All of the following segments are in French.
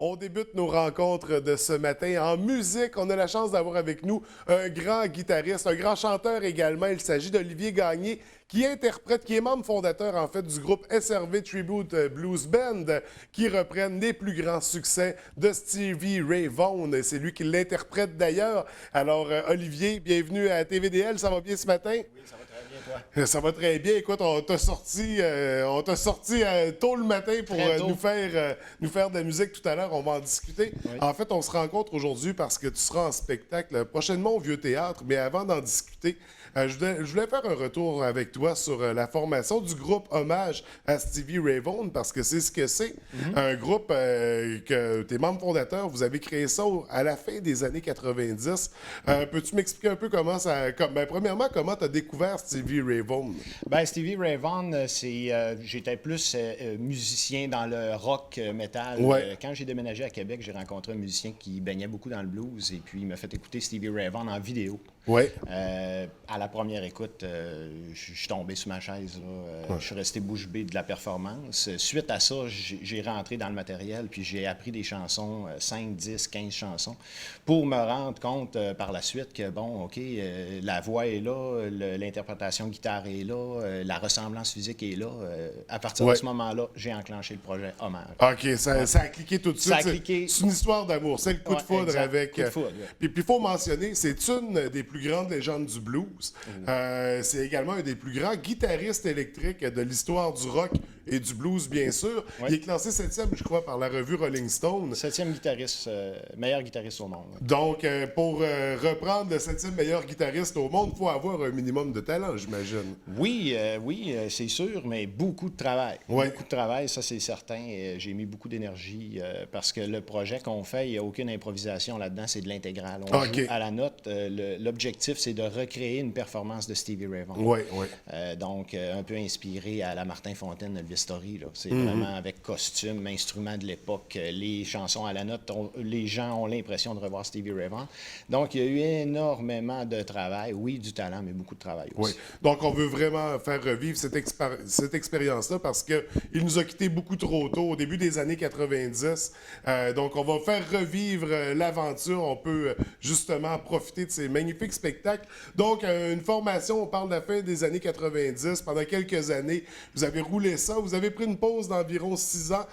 On débute nos rencontres de ce matin en musique. On a la chance d'avoir avec nous un grand guitariste, un grand chanteur également. Il s'agit d'Olivier Gagné, qui interprète, qui est membre fondateur en fait du groupe SRV Tribute Blues Band, qui reprennent les plus grands succès de Stevie Ray Vaughan. C'est lui qui l'interprète d'ailleurs. Alors, Olivier, bienvenue à TVDL. Ça va bien ce matin? Oui, ça va très bien, toi. Ça va très bien. Écoute, on t'a sorti tôt le matin pour Très tôt. nous faire de la musique tout à l'heure. On va en discuter. Oui. En fait, on se rencontre aujourd'hui parce que tu seras en spectacle prochainement au Vieux Théâtre. Mais avant d'en discuter, je voulais faire un retour avec toi sur la formation du groupe Hommage à Stevie Ray Vaughan parce que c'est ce que c'est. Un groupe que tes membres fondateurs, vous avez créé ça à la fin des années 90. Peux-tu m'expliquer un peu comment ça... premièrement, comment tu as découvert Stevie Ray Vaughan? Ben, Stevie Ray Vaughan, j'étais plus musicien dans le rock metal. Ouais. Quand j'ai déménagé à Québec, j'ai rencontré un musicien qui baignait beaucoup dans le blues et puis il m'a fait écouter Stevie Ray Vaughan en vidéo. Oui. À la première écoute, je suis tombé sur ma chaise. Là. Je suis resté bouche bée de la performance. Suite à ça, j'ai rentré dans le matériel puis j'ai appris des chansons, 5, 10, 15 chansons, pour me rendre compte par la suite que, bon, OK, la voix est là, l'interprétation guitare est là, la ressemblance physique est là. À partir de ce moment-là, j'ai enclenché le projet Hommage. OK, ça a cliqué tout de suite. Ça a cliqué. C'est une histoire d'amour. C'est le coup de Ouais, foudre exact. avec. Coup de foudre, ouais. Puis il faut mentionner, c'est une des plus grandes légendes du blues. C'est également un des plus grands guitaristes électriques de l'histoire du rock et du blues, bien sûr. Ouais. Il est classé 7e, je crois, par la revue Rolling Stone. 7e guitariste, meilleur guitariste au monde. Donc, pour reprendre le 7e meilleur guitariste au monde, il faut avoir un minimum de talent, j'imagine. Oui, c'est sûr, mais beaucoup de travail. Ouais. Beaucoup de travail, ça c'est certain. J'ai mis beaucoup d'énergie parce que le projet qu'on fait, il n'y a aucune improvisation là-dedans, c'est de l'intégrale. On OK. joue à la note. L'objectif, c'est de recréer une performance de Stevie Ray Vaughan. Oui, oui. Donc, un peu inspiré à la Martin Fontaine, Elvis Story. C'est vraiment avec costume, instruments de l'époque, les chansons à la note. Les gens ont l'impression de revoir Stevie Ray Vaughan. Donc, il y a eu énormément de travail. Oui, du talent, mais beaucoup de travail Oui. aussi. Donc, on veut vraiment faire revivre cette expérience-là parce qu'il nous a quittés beaucoup trop tôt, au début des années 90. Donc, on va faire revivre l'aventure. On peut justement profiter de ces magnifiques spectacles. Donc, une formation, on parle de la fin des années 90. Pendant quelques années, vous avez roulé ça. Vous avez pris une pause d'environ 6 ans.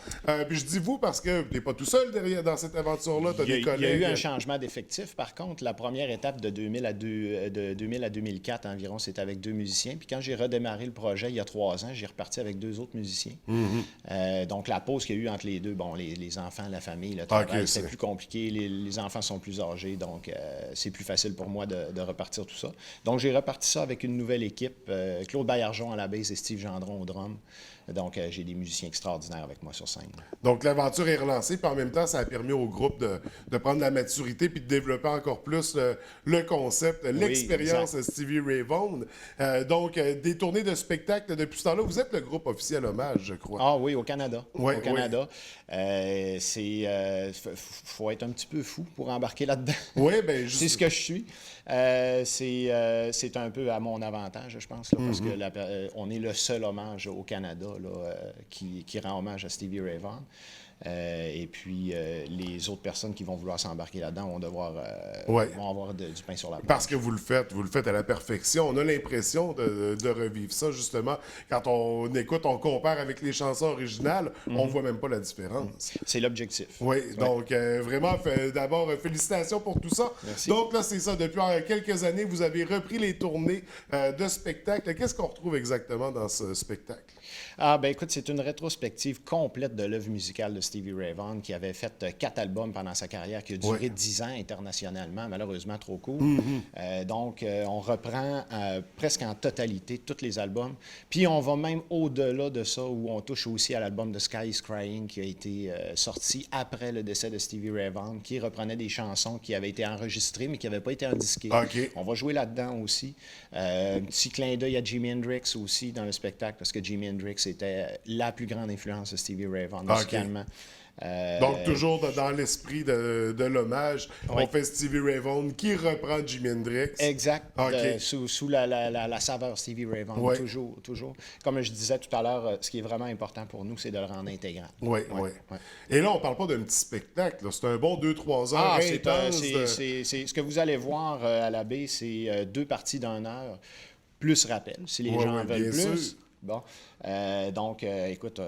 Puis je dis vous parce que tu n'es pas tout seul derrière dans cette aventure-là. Tu as des Il y a collègues. eu un changement d'effectif. Par contre, la première étape de 2000 à 2004 environ, c'était avec 2 musiciens. Puis quand j'ai redémarré le projet il y a 3 ans, j'ai reparti avec 2 autres musiciens. Donc la pause qu'il y a eu entre les deux, bon, les enfants, la famille, le travail, Ok, c'était c'est- plus compliqué. Les enfants sont plus âgés, donc c'est plus facile pour moi de repartir tout ça. Donc j'ai reparti ça avec une nouvelle équipe. Claude Baillargeon à la basse et Steve Gendron au drum. Donc j'ai des musiciens extraordinaires avec moi sur scène. Donc, l'aventure est relancée, puis en même temps, ça a permis au groupe de prendre la maturité puis de développer encore plus le concept, l'expérience exact. Stevie Ray Vaughan. Des tournées de spectacles depuis ce temps-là. Vous êtes le groupe officiel Hommage, je crois. Ah oui, au Canada. Ouais, Au Canada. Faut être un petit peu fou pour embarquer là-dedans. Oui, bien, C'est juste. ce que je suis. C'est un peu à mon avantage, je pense, là, parce que on est le seul hommage au Canada là, qui rend hommage à Stevie Ray Vaughan. Et puis, les autres personnes qui vont vouloir s'embarquer là-dedans Ouais. vont avoir du pain sur la planche. Parce que vous le faites à la perfection. On a l'impression de revivre ça, justement. Quand on écoute, on compare avec les chansons originales, on voit même pas la différence. C'est l'objectif. Oui, donc vraiment, d'abord, félicitations pour tout ça. Merci. Donc là, c'est ça, depuis quelques années, vous avez repris les tournées de spectacles. Qu'est-ce qu'on retrouve exactement dans ce spectacle? Ah, ben écoute, c'est une rétrospective complète de l'œuvre musicale de Stevie Ray Vaughan qui avait fait 4 albums pendant sa carrière, qui a duré Ouais. 10 ans internationalement, malheureusement trop court. On reprend presque en totalité tous les albums. Puis on va même au-delà de ça, où on touche aussi à l'album de Sky is Crying qui a été sorti après le décès de Stevie Ray Vaughan, qui reprenait des chansons qui avaient été enregistrées mais qui n'avaient pas été disquées. OK. On va jouer là-dedans aussi. Un petit clin d'œil à Jimi Hendrix aussi dans le spectacle, parce que Jimi Hendrix était la plus grande influence de Stevie Ray Vaughan musicalement. Donc, toujours dans l'esprit de l'hommage, Oui. on fait Stevie Ray Vaughan qui reprend Jimi Hendrix. Exact. OK. Sous la saveur Stevie Ray Vaughan. Ouais. Toujours, toujours. Comme je disais tout à l'heure, ce qui est vraiment important pour nous, c'est de le rendre intégrant. Oui, oui. Et là, on parle pas d'un petit spectacle, là. C'est un bon 2-3 heures intense. C'est ce que vous allez voir à la baie, c'est 2 parties d'1 heure, plus rappel, si les gens veulent bien plus. sûr. Bon. Donc, écoute,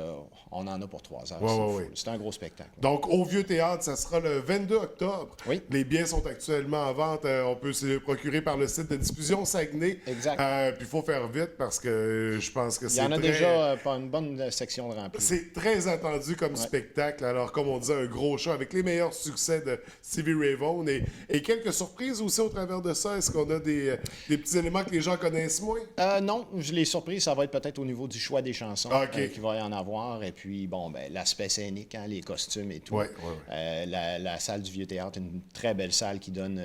on en a pour 3 heures. C'est un gros spectacle. Donc, au Vieux Théâtre, ça sera le 22 octobre. Oui. Les billets sont actuellement en vente. On peut se les procurer par le site de diffusion Saguenay. Exact. Puis il faut faire vite parce que je pense que Il c'est y en a très... déjà pas une bonne section de remplie. C'est très attendu comme spectacle. Alors, comme on disait, un gros show avec les meilleurs succès de Stevie Ray Vaughan et quelques surprises aussi au travers de ça. Est-ce qu'on a des petits éléments que les gens connaissent moins? Non, les surprises, ça va être peut-être au niveau du choix des chansons OK. qu'il va y en avoir. Et puis, bon, ben, l'aspect scénique, hein, les costumes et tout. Ouais. La salle du Vieux Théâtre, une très belle salle qui donne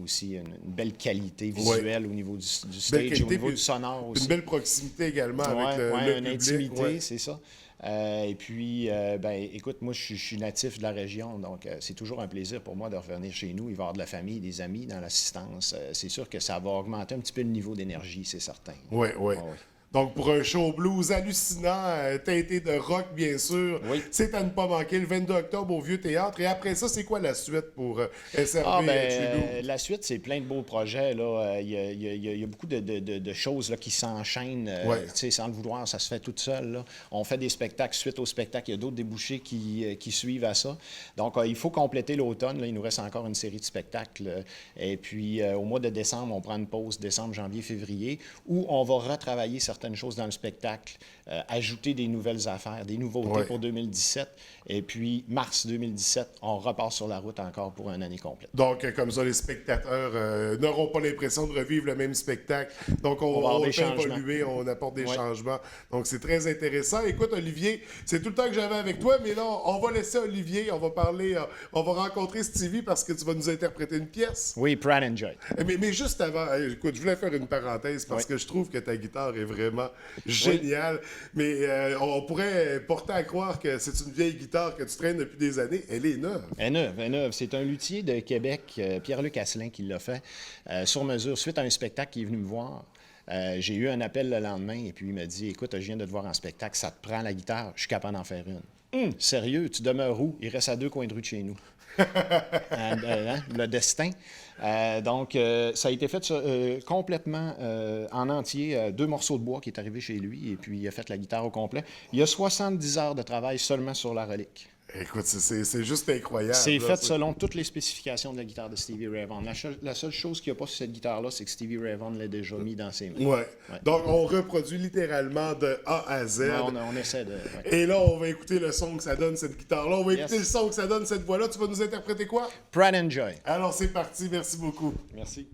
aussi une belle qualité visuelle au niveau du Belle stage, qualité, au niveau puis du sonore aussi. Une belle proximité également avec le une public. intimité, Ouais. c'est ça. Et puis, ben, écoute, moi, je suis natif de la région, donc c'est toujours un plaisir pour moi de revenir chez nous. Il va y avoir de la famille, des amis dans l'assistance. C'est sûr que ça va augmenter un petit peu le niveau d'énergie, c'est certain. Oui. Ouais. Donc, pour un show blues hallucinant, teinté de rock, bien sûr, Oui. c'est à ne pas manquer le 22 octobre au Vieux Théâtre. Et après ça, c'est quoi la suite pour SRV chez nous? La suite, c'est plein de beaux projets. Là. Il y a beaucoup de choses là, qui s'enchaînent. Tu sais, sans le vouloir, ça se fait tout seul. Là. On fait des spectacles suite au spectacle. Il y a d'autres débouchés qui suivent à ça. Donc, il faut compléter l'automne. Là. Il nous reste encore une série de spectacles. Et puis, au mois de décembre, on prend une pause décembre, janvier, février, où on va retravailler certaines choses dans le spectacle, ajouter des nouvelles affaires, des nouveautés pour 2017. Et puis, mars 2017, on repart sur la route encore pour une année complète. Donc, comme ça, les spectateurs n'auront pas l'impression de revivre le même spectacle. Donc, on avoir fait des changements. évoluer, on apporte des changements. Donc, c'est très intéressant. Écoute, Olivier, c'est tout le temps que j'avais avec toi, mais là, on va laisser Olivier, on va parler, on va rencontrer Stevie parce que tu vas nous interpréter une pièce. Oui, Pride and Joy. Mais juste avant, écoute, je voulais faire une parenthèse parce que je trouve que ta guitare est vraiment géniale. Mais on pourrait porter à croire que c'est une vieille guitare que tu traînes depuis des années. Elle est neuve. Elle est neuve. C'est un luthier de Québec, Pierre-Luc Asselin, qui l'a fait sur mesure, suite à un spectacle qui est venu me voir. J'ai eu un appel le lendemain et puis il m'a dit « Écoute, je viens de te voir en spectacle, ça te prend la guitare, je suis capable d'en faire une. Sérieux, tu demeures où? Il reste à 2 coins de rue de chez nous. » Le destin. Donc, ça a été fait complètement en entier, 2 morceaux de bois qui est arrivé chez lui, et puis il a fait la guitare au complet. Il y a 70 heures de travail seulement sur la relique. Écoute, c'est juste incroyable. C'est là, fait selon toutes les spécifications de la guitare de Stevie Ray Vaughan. La seule chose qu'il n'y a pas sur cette guitare-là, c'est que Stevie Ray Vaughan l'a déjà mis dans ses mains. Ouais. Donc, on reproduit littéralement de A à Z. Ouais, on essaie de... Et là, on va écouter le son que ça donne, cette guitare-là. On va écouter le son que ça donne, cette voix-là. Tu vas nous interpréter quoi? Pride and Joy. Alors, c'est parti. Merci beaucoup. Merci.